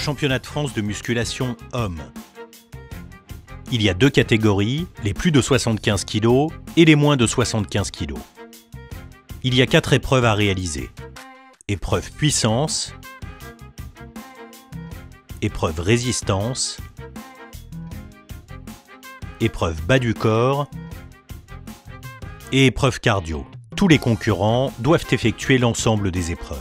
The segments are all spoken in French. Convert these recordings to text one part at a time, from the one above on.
championnat de France de musculation hommes. Il y a deux catégories, les plus de 75 kg et les moins de 75 kg. Il y a 4 épreuves à réaliser. Épreuve puissance, épreuve résistance, épreuve bas du corps et épreuve cardio. Tous les concurrents doivent effectuer l'ensemble des épreuves.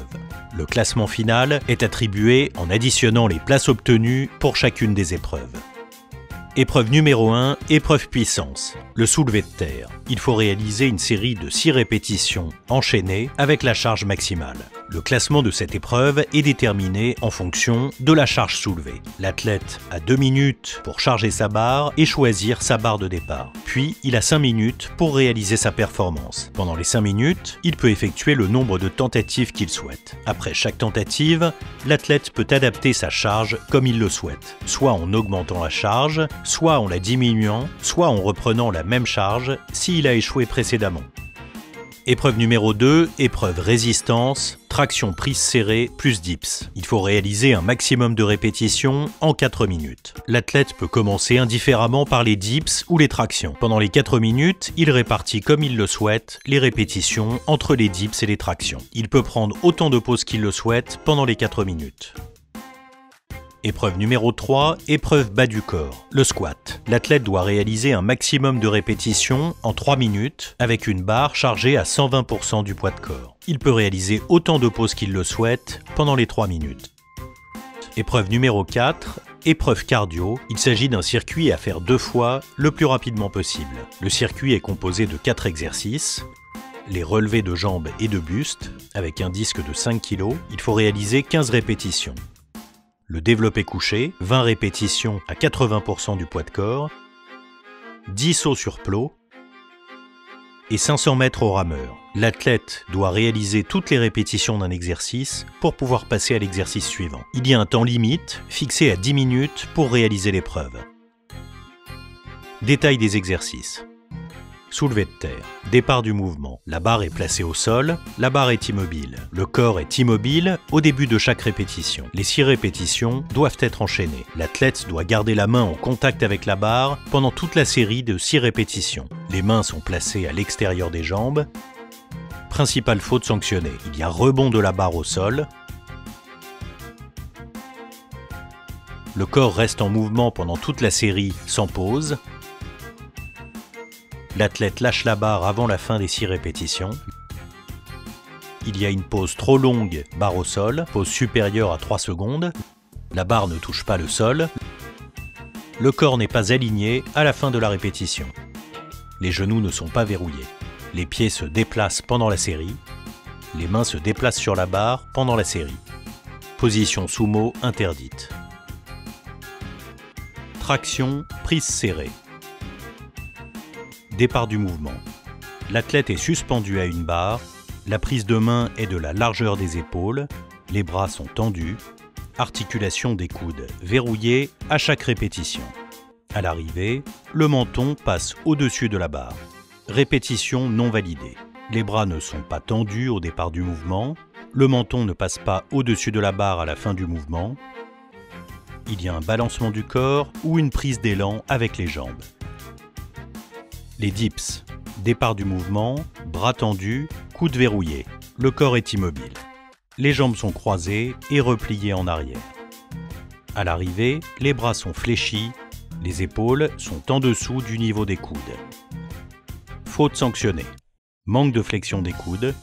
Le classement final est attribué en additionnant les places obtenues pour chacune des épreuves. Épreuve numéro 1, épreuve puissance, le soulevé de terre. Il faut réaliser une série de 6 répétitions enchaînées avec la charge maximale. Le classement de cette épreuve est déterminé en fonction de la charge soulevée. L'athlète a 2 minutes pour charger sa barre et choisir sa barre de départ. Puis, il a 5 minutes pour réaliser sa performance. Pendant les 5 minutes, il peut effectuer le nombre de tentatives qu'il souhaite. Après chaque tentative, l'athlète peut adapter sa charge comme il le souhaite, soit en augmentant la charge, soit en la diminuant, soit en reprenant la même charge s'il a échoué précédemment. Épreuve numéro 2, épreuve résistance, traction prise serrée plus dips. Il faut réaliser un maximum de répétitions en 4 minutes. L'athlète peut commencer indifféremment par les dips ou les tractions. Pendant les 4 minutes, il répartit comme il le souhaite les répétitions entre les dips et les tractions. Il peut prendre autant de pauses qu'il le souhaite pendant les 4 minutes. Épreuve numéro 3, épreuve bas du corps, le squat. L'athlète doit réaliser un maximum de répétitions en 3 minutes avec une barre chargée à 120% du poids de corps. Il peut réaliser autant de pauses qu'il le souhaite pendant les 3 minutes. Épreuve numéro 4, épreuve cardio. Il s'agit d'un circuit à faire 2 fois le plus rapidement possible. Le circuit est composé de 4 exercices. Les relevés de jambes et de buste avec un disque de 5 kg. Il faut réaliser 15 répétitions. Le développé couché, 20 répétitions à 80% du poids de corps, 10 sauts sur plot et 500 mètres au rameur. L'athlète doit réaliser toutes les répétitions d'un exercice pour pouvoir passer à l'exercice suivant. Il y a un temps limite fixé à 10 minutes pour réaliser l'épreuve. Détail des exercices. Soulevé de terre, départ du mouvement. La barre est placée au sol, la barre est immobile. Le corps est immobile au début de chaque répétition. Les 6 répétitions doivent être enchaînées. L'athlète doit garder la main en contact avec la barre pendant toute la série de 6 répétitions. Les mains sont placées à l'extérieur des jambes. Principale faute sanctionnée. Il y a rebond de la barre au sol. Le corps reste en mouvement pendant toute la série sans pause. L'athlète lâche la barre avant la fin des 6 répétitions. Il y a une pause trop longue, barre au sol, pause supérieure à 3 secondes. La barre ne touche pas le sol. Le corps n'est pas aligné à la fin de la répétition. Les genoux ne sont pas verrouillés. Les pieds se déplacent pendant la série. Les mains se déplacent sur la barre pendant la série. Position sumo interdite. Traction, prise serrée. Départ du mouvement. L'athlète est suspendu à une barre, la prise de main est de la largeur des épaules, les bras sont tendus, articulation des coudes verrouillée à chaque répétition. À l'arrivée, le menton passe au-dessus de la barre. Répétition non validée. Les bras ne sont pas tendus au départ du mouvement, le menton ne passe pas au-dessus de la barre à la fin du mouvement. Il y a un balancement du corps ou une prise d'élan avec les jambes. Les dips, départ du mouvement, bras tendus, coudes verrouillés. Le corps est immobile. Les jambes sont croisées et repliées en arrière. À l'arrivée, les bras sont fléchis, les épaules sont en dessous du niveau des coudes. Faute sanctionnée. Manque de flexion des coudes.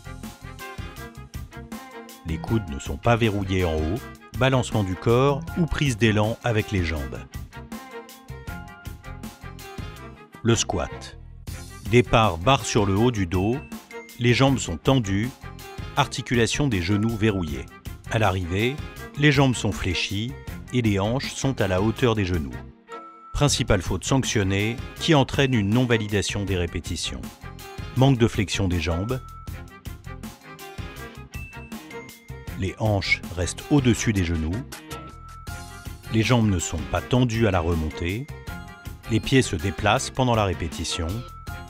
Les coudes ne sont pas verrouillés en haut. Balancement du corps ou prise d'élan avec les jambes. Le squat. Départ barre sur le haut du dos, les jambes sont tendues, articulation des genoux verrouillée. À l'arrivée, les jambes sont fléchies et les hanches sont à la hauteur des genoux. Principale faute sanctionnée qui entraîne une non-validation des répétitions. Manque de flexion des jambes. Les hanches restent au-dessus des genoux. Les jambes ne sont pas tendues à la remontée. Les pieds se déplacent pendant la répétition.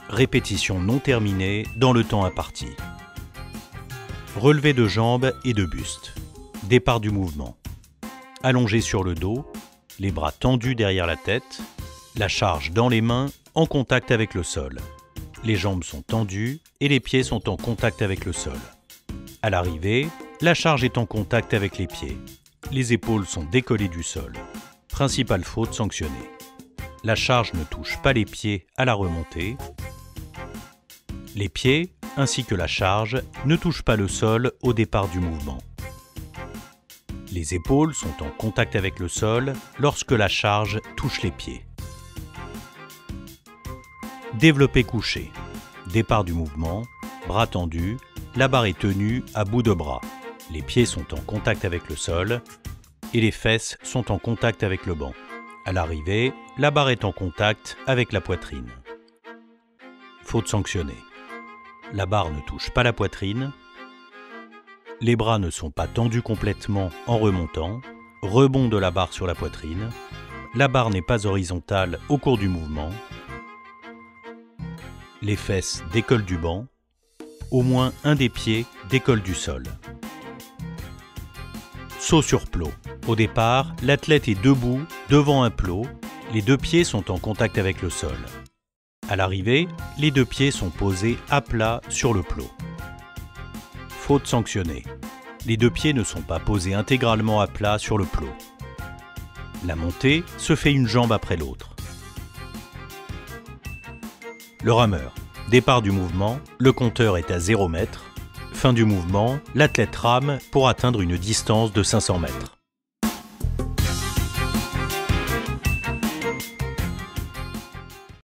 Répétition non terminée dans le temps imparti. Relevé de jambes et de buste. Départ du mouvement. allongé sur le dos, les bras tendus derrière la tête, la charge dans les mains en contact avec le sol. Les jambes sont tendues et les pieds sont en contact avec le sol. À l'arrivée, la charge est en contact avec les pieds. Les épaules sont décollées du sol. Principale faute sanctionnée. La charge ne touche pas les pieds à la remontée. Les pieds, ainsi que la charge, ne touchent pas le sol au départ du mouvement. Les épaules sont en contact avec le sol lorsque la charge touche les pieds. Développé couché. Départ du mouvement, bras tendus, la barre est tenue à bout de bras. Les pieds sont en contact avec le sol et les fesses sont en contact avec le banc. À l'arrivée, la barre est en contact avec la poitrine. Faute sanctionnée. La barre ne touche pas la poitrine. Les bras ne sont pas tendus complètement en remontant. Rebond de la barre sur la poitrine. La barre n'est pas horizontale au cours du mouvement. Les fesses décollent du banc. Au moins un des pieds décolle du sol. Saut sur plot. Au départ, l'athlète est debout devant un plot. Les deux pieds sont en contact avec le sol. À l'arrivée, les deux pieds sont posés à plat sur le plot. Faute sanctionnée. Les deux pieds ne sont pas posés intégralement à plat sur le plot. La montée se fait une jambe après l'autre. Le rameur. Départ du mouvement, le compteur est à 0 mètres. Fin du mouvement, l'athlète rame pour atteindre une distance de 500 mètres.